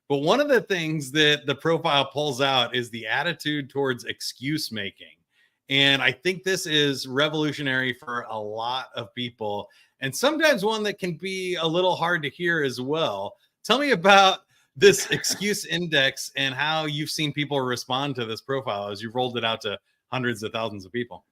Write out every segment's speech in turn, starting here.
But one of the things that the profile pulls out is the attitude towards excuse making. And I think this is revolutionary for a lot of people, and sometimes one that can be a little hard to hear as well. Tell me about this excuse index and how you've seen people respond to this profile as you've rolled it out to hundreds of thousands of people.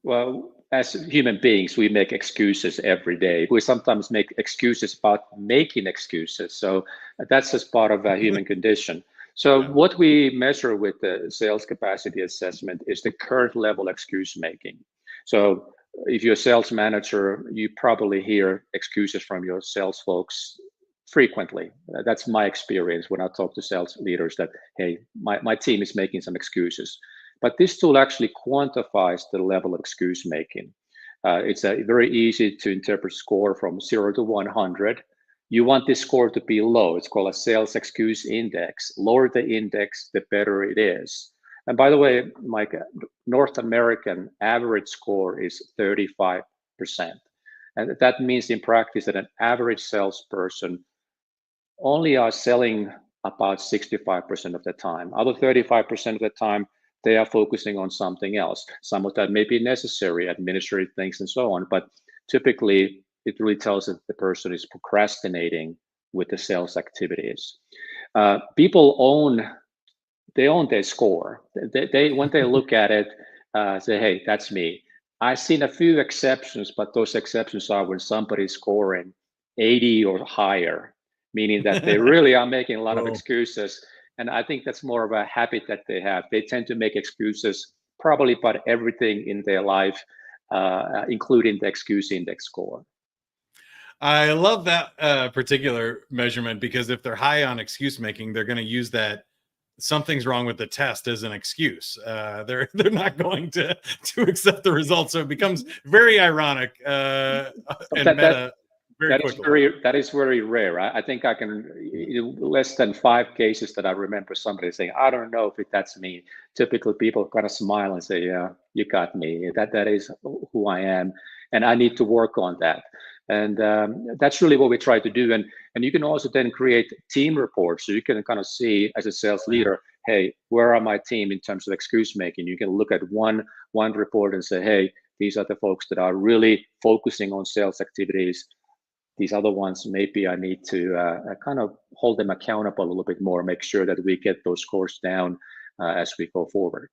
Well, as human beings, we make excuses every day. We sometimes make excuses about making excuses. So that's just part of a human condition. So Yeah. what we measure with the sales capacity assessment is the current level excuse making. So if you're a sales manager, you probably hear excuses from your sales folks frequently. That's my experience when I talk to sales leaders that, hey, my team is making some excuses. But this tool actually quantifies the level of excuse making. It's a very easy to interpret score from 0 to 100. You want this score to be low. It's called a sales excuse index. Lower the index, the better it is. And by the way, Mike, North American average score is 35%. And that means in practice that an average salesperson only are selling about 65% of the time. Other 35% of the time, they are focusing on something else. Some of that may be necessary, administrative things and so on, but typically it really tells that the person is procrastinating with the sales activities. People own their score. They when they look at it, say, hey, that's me. I've seen a few exceptions, but those exceptions are when somebody's scoring 80 or higher, meaning that they really are making a lot of excuses. And I think that's more of a habit that they have. They tend to make excuses probably about everything in their life, including the excuse index score. I love that particular measurement, because if they're high on excuse making, they're going to use that something's wrong with the test as an excuse. They're not going to accept the results, so it becomes very ironic and meta very quickly. That is very rare. I think I can less than 5 cases that I remember somebody saying, I don't know if that's me. Typically people kind of smile and say, yeah, you got me. That is who I am, and I need to work on that. And that's really what we try to do. And you can also then create team reports, so you can kind of see as a sales leader, hey, where are my team in terms of excuse making? You can look at one report and say, hey, these are the folks that are really focusing on sales activities. These other ones, maybe I need to kind of hold them accountable a little bit more, make sure that we get those scores down as we go forward.